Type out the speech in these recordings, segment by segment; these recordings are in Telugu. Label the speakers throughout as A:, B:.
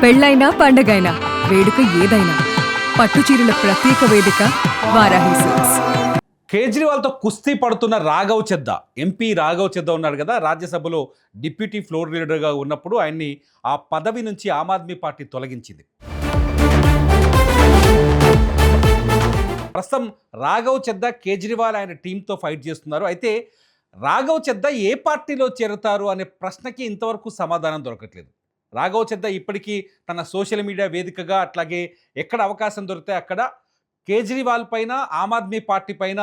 A: పెళ్ళైనా పండగైనా వేడుక ఏదైనా పట్టుచీరల ప్రత్యేక వేదిక వారాహి సిల్క్స్.
B: కేజ్రీవాల్తో కుస్తీ పడుతున్న రాఘవ్ చెద్దా ఎంపీ రాఘవ్ చెద్దా ఉన్నాడు కదా, రాజ్యసభలో డిప్యూటీ ఫ్లోర్ లీడర్గా ఉన్నప్పుడు ఆయన్ని ఆ పదవి నుంచి ఆమ్ ఆద్మీ పార్టీ తొలగించింది. ప్రస్తుతం రాఘవ్ చెద్దా కేజ్రీవాల్ ఆయన టీంతో ఫైట్ చేస్తున్నారు. అయితే రాఘవ్ చెద్దా ఏ పార్టీలో చేరుతారు అనే ప్రశ్నకి ఇంతవరకు సమాధానం దొరకట్లేదు. రాఘవ్ చెద్దా ఇప్పటికీ తన సోషల్ మీడియా వేదికగా అట్లాగే ఎక్కడ అవకాశం దొరికితే అక్కడ కేజ్రీవాల్ పైన ఆమ్ ఆద్మీ పార్టీ పైన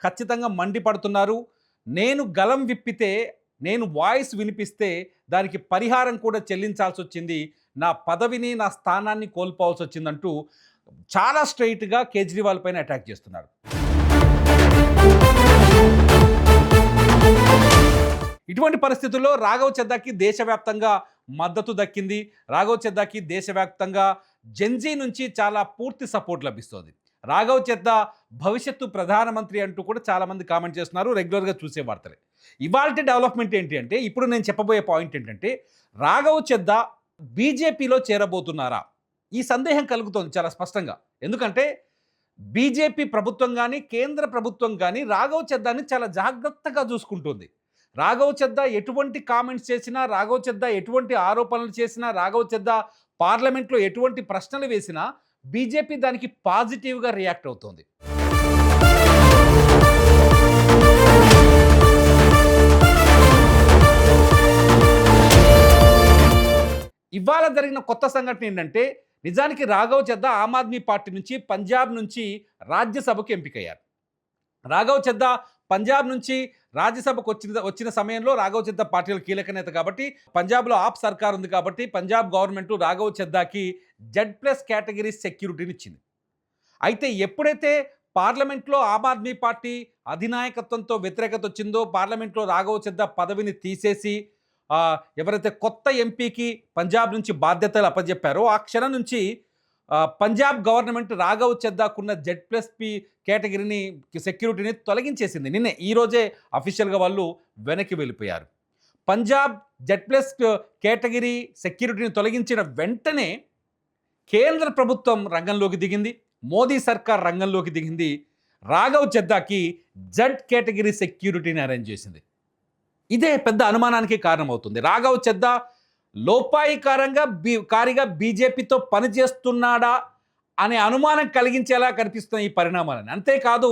B: ఖచ్చితంగా మండిపడుతున్నారు. నేను గలం విప్పితే, నేను వాయిస్ వినిపిస్తే దానికి పరిహారం కూడా చెల్లించాల్సి వచ్చింది, నా పదవిని నా స్థానాన్ని కోల్పోవాల్సి వచ్చిందంటూ చాలా స్ట్రైట్గా కేజ్రీవాల్ పైన అటాక్ చేస్తున్నారు. ఇటువంటి పరిస్థితుల్లో రాఘవ్ చెద్దాకి దేశవ్యాప్తంగా మద్దతు దక్కింది. రాఘవ్ చెద్దాకి దేశవ్యాప్తంగా జెన్జీ నుంచి చాలా పూర్తి సపోర్ట్ లభిస్తుంది. రాఘవ్ చెద్దా భవిష్యత్తు ప్రధానమంత్రి అంటూ కూడా చాలామంది కామెంట్ చేస్తున్నారు, రెగ్యులర్గా చూసే వార్తలే. ఇవాల్టి డెవలప్మెంట్ ఏంటి అంటే, ఇప్పుడు నేను చెప్పబోయే పాయింట్ ఏంటంటే, రాఘవ్ చెద్దా బీజేపీలో చేరబోతున్నారా? ఈ సందేహం కలుగుతోంది చాలా స్పష్టంగా. ఎందుకంటే బీజేపీ ప్రభుత్వం కానీ కేంద్ర ప్రభుత్వం కానీ రాఘవ్ చెద్దాని చాలా జాగ్రత్తగా చూసుకుంటుంది. రాఘవ్ చెద్దా ఎటువంటి కామెంట్స్ చేసినా, రాఘవ్ చెద్దా ఎటువంటి ఆరోపణలు చేసినా, రాఘవ్ చెద్దా పార్లమెంట్లో ఎటువంటి ప్రశ్నలు వేసినా బీజేపీ దానికి పాజిటివ్గా రియాక్ట్ అవుతోంది. ఇవాళ జరిగిన కొత్త సంఘటన ఏంటంటే, నిజానికి రాఘవ్ చెద్దా ఆమ్ ఆద్మీ పార్టీ నుంచి పంజాబ్ నుంచి రాజ్యసభకు ఎంపికయ్యారు. రాఘవ్ చెద్దా పంజాబ్ నుంచి రాజ్యసభకు వచ్చిన సమయంలో రాఘవ్ చెద్దా పార్టీలో కీలక నేత కాబట్టి, పంజాబ్లో ఆప్ సర్కార్ ఉంది కాబట్టి పంజాబ్ గవర్నమెంట్ రాఘవ్ చెద్దాకి Z+ కేటగిరీ సెక్యూరిటీని ఇచ్చింది. అయితే ఎప్పుడైతే పార్లమెంట్లో ఆమ్ ఆద్మీ పార్టీ అధినాయకత్వంతో వ్యతిరేకత వచ్చిందో, పార్లమెంట్లో రాఘవ్ చెద్దా పదవిని తీసేసి ఎవరైతే కొత్త ఎంపీకి పంజాబ్ నుంచి బాధ్యతలు అప్పజెప్పారో, ఆ క్షణం నుంచి పంజాబ్ గవర్నమెంట్ రాఘవ్ చెద్దాకున్న Z+P కేటగిరీని సెక్యూరిటీని తొలగించేసింది. నిన్నే ఈరోజే అఫీషియల్గా వాళ్ళు వెనక్కి వెళ్ళిపోయారు. పంజాబ్ Z+ కేటగిరీ సెక్యూరిటీని తొలగించిన వెంటనే కేంద్ర ప్రభుత్వం రంగంలోకి దిగింది, మోదీ సర్కార్ రంగంలోకి దిగింది, రాఘవ్ చెద్దాకి Z కేటగిరీ సెక్యూరిటీని అరేంజ్ చేసింది. ఇదే పెద్ద అనుమానానికి కారణమవుతుంది. రాఘవ్ చెద్దా కారిగా బీజేపీతో పనిచేస్తున్నాడా అనే అనుమానం కలిగించేలా కనిపిస్తున్న ఈ పరిణామాలని. అంతేకాదు,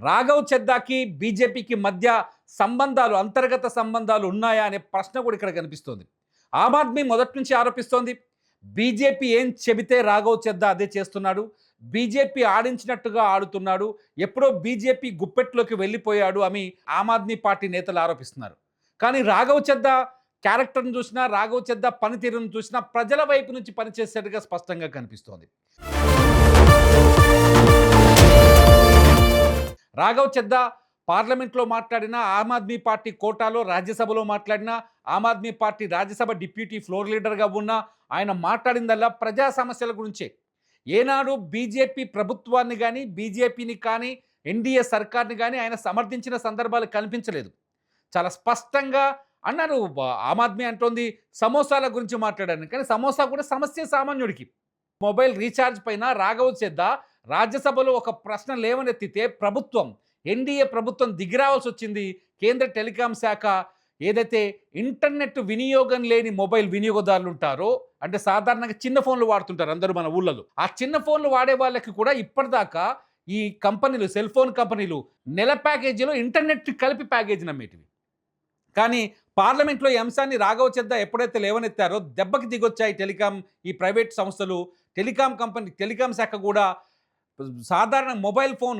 B: రాఘవ్ చెద్దాకి బీజేపీకి మధ్య సంబంధాలు, అంతర్గత సంబంధాలు ఉన్నాయా అనే ప్రశ్న కూడా ఇక్కడ కనిపిస్తోంది. ఆమ్ ఆద్మీ మొదటి నుంచి ఆరోపిస్తోంది, బీజేపీ ఏం చెబితే రాఘవ్ చెద్దా అదే చేస్తున్నాడు, బీజేపీ ఆడించినట్టుగా ఆడుతున్నాడు, ఎప్పుడో బీజేపీ గుప్పెట్లోకి వెళ్ళిపోయాడు అని ఆమ్ ఆద్మీ పార్టీ నేతలు ఆరోపిస్తున్నారు. కానీ రాఘవ్ చెద్దా క్యారెక్టర్ను చూసినా, రాఘవ్ చెద్దా పనితీరును చూసినా ప్రజల వైపు నుంచి పనిచేసేట్టుగా స్పష్టంగా కనిపిస్తోంది. రాఘవ్ చెద్దా పార్లమెంట్లో మాట్లాడినా, ఆమ్ ఆద్మీ పార్టీ కోటాలో రాజ్యసభలో మాట్లాడినా, Aam Aadmi party Rajya Sabha deputy floor లీడర్గా ఉన్నా ఆయన మాట్లాడిందల్లా ప్రజా సమస్యల గురించే. ఏనాడు బీజేపీ ప్రభుత్వాన్ని కానీ, బీజేపీని కానీ, ఎన్డీఏ సర్కార్ని కానీ ఆయన సమర్థించిన సందర్భాలు కనిపించలేదు. చాలా స్పష్టంగా అన్నారు. ఆమ్ ఆద్మీ అంటోంది సమోసాల గురించి మాట్లాడాను, కానీ సమోసా కూడా సమస్య సామాన్యుడికి. మొబైల్ రీఛార్జ్ పైన రాఘవ్ చెద్దా రాజ్యసభలో ఒక ప్రశ్న లేవనెత్తితే ప్రభుత్వం, ఎన్డీఏ ప్రభుత్వం దిగిరావాల్సి వచ్చింది. కేంద్ర టెలికాం శాఖ ఏదైతే ఇంటర్నెట్ వినియోగం లేని మొబైల్ వినియోగదారులు ఉంటారో, అంటే సాధారణంగా చిన్న ఫోన్లు వాడుతుంటారు అందరూ మన ఊళ్ళలో, ఆ చిన్న ఫోన్లు వాడే వాళ్ళకి కూడా ఇప్పటిదాకా ఈ కంపెనీలు, సెల్ ఫోన్ కంపెనీలు నెల ప్యాకేజీలో ఇంటర్నెట్ కలిపి ప్యాకేజీ నమ్మేటివి. కానీ పార్లమెంట్లో ఈ అంశాన్ని రాఘవ్ చెద్దా ఎప్పుడైతే లేవనెత్తారో దెబ్బకి దిగొచ్చాయి ఈ ప్రైవేట్ సంస్థలు. టెలికాం శాఖ కూడా సాధారణ మొబైల్ ఫోన్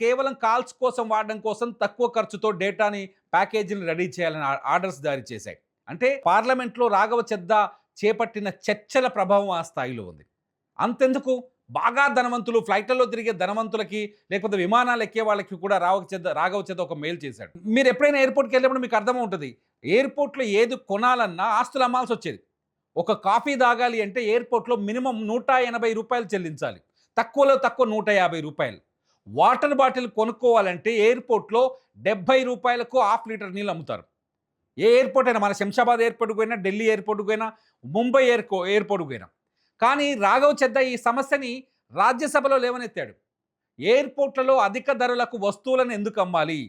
B: కేవలం కాల్స్ కోసం వాడడం కోసం తక్కువ ఖర్చుతో డేటాని ప్యాకేజీని రెడీ చేయాలని ఆర్డర్స్ జారీ చేశాయి. అంటే పార్లమెంట్లో రాఘవ్ చెద్దా చేపట్టిన చర్చల ప్రభావం ఆ స్థాయిలో ఉంది. అంతెందుకు, బాగా ధనవంతులు, ఫ్లైట్లలో తిరిగే ధనవంతులకి, లేకపోతే విమానాలు ఎక్కే వాళ్ళకి కూడా రాఘవ్ చెద్దా ఒక మెయిల్ చేశాడు. మీరు ఎప్పుడైనా ఎయిర్పోర్ట్కి వెళ్ళినప్పుడు మీకు అర్థమవుతుంది, ఎయిర్పోర్ట్లో ఏది కొనాలన్నా ఆస్తులు అమ్మాల్సి వచ్చేది. ఒక కాఫీ తాగాలి అంటే ఎయిర్పోర్ట్లో మినిమం ₹180 చెల్లించాలి, తక్కువలో తక్కువ ₹150. వాటర్ బాటిల్ కొనుక్కోవాలంటే ఎయిర్పోర్ట్లో ₹70కు ½ లీటర్ నీళ్ళు అమ్ముతారు. ఏ ఎయిర్పోర్ట్ అయినా, మన శంషాబాద్ ఎయిర్పోర్ట్కి పోయినా, ఢిల్లీ ఎయిర్పోర్ట్కి పోయినా, ముంబై ఎయిర్పోర్ట్కి పోయినా కానీ రాఘవ్ చెద్దా ఈ సమస్యని రాజ్యసభలో లేవనెత్తాడు. ఎయిర్పోర్ట్లలో అధిక ధరలకు వస్తువులను ఎందుకు అమ్మాలి?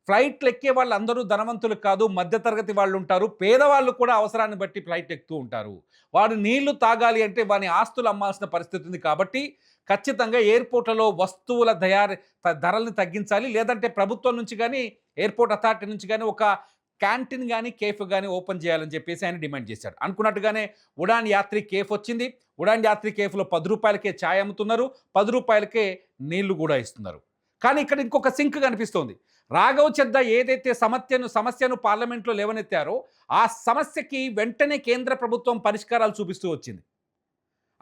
B: ఫ్లైట్లు ఎక్కే వాళ్ళందరూ ధనవంతులు కాదు, మధ్యతరగతి వాళ్ళు ఉంటారు, పేదవాళ్ళు కూడా అవసరాన్ని బట్టి ఫ్లైట్ ఎక్కుతూ ఉంటారు. వాడు నీళ్లు తాగాలి అంటే వాని ఆస్తులు అమ్మాల్సిన పరిస్థితి ఉంది. కాబట్టి ఖచ్చితంగా ఎయిర్పోర్ట్లలో వస్తువుల ధరల్ని తగ్గించాలి. లేదంటే ప్రభుత్వం నుంచి కానీ, ఎయిర్పోర్ట్ అథారిటీ నుంచి కానీ ఒక క్యాంటీన్ కానీ, కేఫ్ కానీ ఓపెన్ చేయాలని చెప్పేసి ఆయన డిమాండ్ చేశాడు. అనుకున్నట్టుగానే ఉడాన్ యాత్రి కేఫ్ వచ్చింది. ఉడాన్ యాత్రి కేఫ్లో 10 రూపాయలకే ఛాయ్ అమ్ముతున్నారు, 10 రూపాయలకే నీళ్లు కూడా ఇస్తున్నారు. కానీ ఇక్కడ ఇంకొక సింక్ కనిపిస్తోంది. రాఘవ్ చెద్దా ఏదైతే సమస్యను పార్లమెంట్లో లేవనెత్తారో ఆ సమస్యకి వెంటనే కేంద్ర ప్రభుత్వం పరిష్కారాలు చూపిస్తూ వచ్చింది.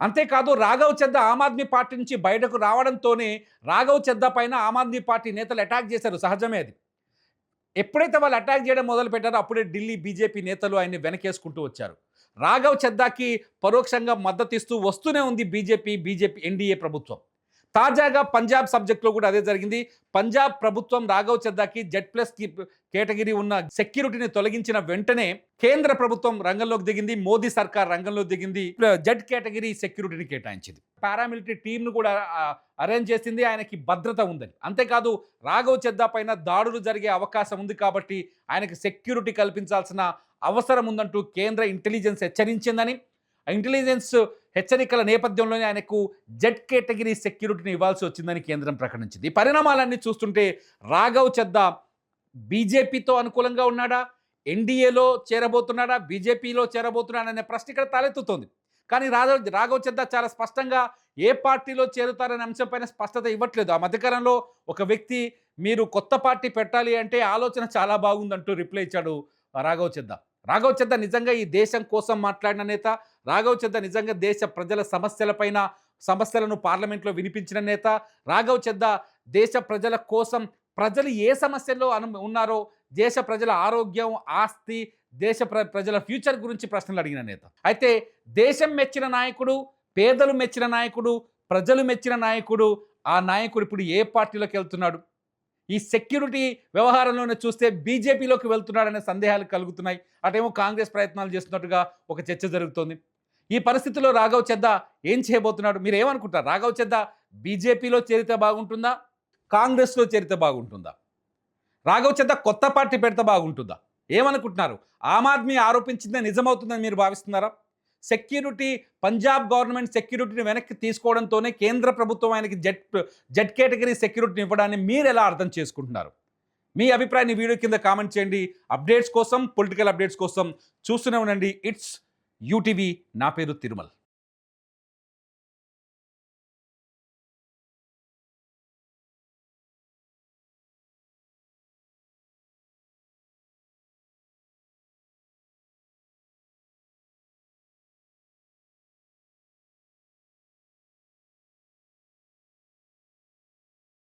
B: అంతేకాదు రాఘవ్ చెద్దా ఆమ్ ఆద్మీ పార్టీ నుంచి బయటకు రావడంతోనే రాఘవ్ చెద్దా పైన ఆమ్ ఆద్మీ పార్టీ నేతలు అటాక్ చేశారు. సహజమే అది. ఎప్పుడైతే వాళ్ళు అటాక్ చేయడం మొదలు పెట్టారో అప్పుడే ఢిల్లీ బీజేపీ నేతలు ఆయన్ని వెనకేసుకుంటూ వచ్చారు. రాఘవ్ చెద్దాకి పరోక్షంగా మద్దతు ఇస్తూ వస్తూనే ఉంది బీజేపీ ఎన్డీఏ ప్రభుత్వం. తాజాగా పంజాబ్ సబ్జెక్ట్లో కూడా అదే జరిగింది. పంజాబ్ ప్రభుత్వం రాఘవ్ చెద్దాకి Z+ కేటగిరీ ఉన్న సెక్యూరిటీని తొలగించిన వెంటనే కేంద్ర ప్రభుత్వం రంగంలోకి దిగింది. మోదీ సర్కార్ రంగంలోకి దిగింది. Z కేటగిరీ సెక్యూరిటీని కేటాయించింది. పారామిలిటరీ టీంను కూడా అరేంజ్ చేసింది. ఆయనకి భద్రత ఉందని. అంతేకాదు రాఘవ్ చెద్దా పైన దాడులు జరిగే అవకాశం ఉంది కాబట్టి ఆయనకి సెక్యూరిటీ కల్పించాల్సిన అవసరం ఉందంటూ కేంద్ర ఇంటెలిజెన్స్ హెచ్చరించిందని, ఇంటెలిజెన్స్ హెచ్చరికల నేపథ్యంలోనే ఆయనకు Z కేటగిరీ సెక్యూరిటీని ఇవ్వాల్సి వచ్చిందని కేంద్రం ప్రకటించింది. ఈ పరిణామాలన్నీ చూస్తుంటే రాఘవ్ చెద్దా బీజేపీతో అనుకూలంగా ఉన్నాడా, ఎన్డీఏలో చేరబోతున్నాడా, బీజేపీలో చేరబోతున్నాడా అనే ప్రశ్న ఇక్కడ తలెత్తుతోంది. కానీ రాఘవ్ చెద్దా చాలా స్పష్టంగా ఏ పార్టీలో చేరుతారనే అంశంపైన స్పష్టత ఇవ్వట్లేదు. ఆ మధ్యకాలంలో ఒక వ్యక్తి మీరు కొత్త పార్టీ పెట్టాలి అంటే ఆలోచన చాలా బాగుందంటూ రిప్లై ఇచ్చాడు రాఘవ్ చెద్దా. రాఘవ్ చెద్దా నిజంగా ఈ దేశం కోసం మాట్లాడిన నేత. రాఘవ్ చెద్దా నిజంగా దేశ ప్రజల సమస్యలను పార్లమెంట్లో వినిపించిన నేత. రాఘవ్ చెద్దా దేశ ప్రజల కోసం, ప్రజలు ఏ సమస్యల్లో ఉన్నారో, దేశ ప్రజల ఆరోగ్యం, ఆస్తి, దేశ ప్రజల ఫ్యూచర్ గురించి ప్రశ్నలు అడిగిన నేత. అయితే దేశం మెచ్చిన నాయకుడు, పేదలు మెచ్చిన నాయకుడు, ప్రజలు మెచ్చిన నాయకుడు, ఆ నాయకుడు ఇప్పుడు ఏ పార్టీలోకి వెళ్తున్నాడు? ఈ సెక్యూరిటీ వ్యవహారంలోనే చూస్తే బీజేపీలోకి వెళ్తున్నాడనే సందేహాలు కలుగుతున్నాయి. అటేమో కాంగ్రెస్ ప్రయత్నాలు చేస్తున్నట్టుగా ఒక చర్చ జరుగుతోంది. ఈ పరిస్థితుల్లో రాఘవ్ చెద్దా ఏం చేయబోతున్నాడు? మీరు ఏమనుకుంటారు? రాఘవ్ చెద్దా బీజేపీలో చేరితే బాగుంటుందా, కాంగ్రెస్లో చేరితే బాగుంటుందా? రాఘవ్ చెద్దా కొత్త పార్టీ పెడితే బాగుంటుందా? ఏమనుకుంటున్నారు? ఆమ్ ఆద్మీ ఆరోపించిందే నిజమవుతుందని మీరు భావిస్తున్నారా? పంజాబ్ గవర్నమెంట్ సెక్యూరిటీని వెనక్కి తీసుకోవడంతోనే కేంద్ర ప్రభుత్వం ఆయనకి Z కేటగిరీ సెక్యూరిటీని ఇవ్వడాన్ని మీరు ఎలా అర్థం చేసుకుంటున్నారు? మీ అభిప్రాయాన్ని వీడియో కింద కామెంట్ చేయండి. అప్డేట్స్ కోసం, పొలిటికల్ అప్డేట్స్ కోసం చూస్తూనే ఉండండి ఇట్స్ యూటీవీ. నా పేరు తిరుమల్.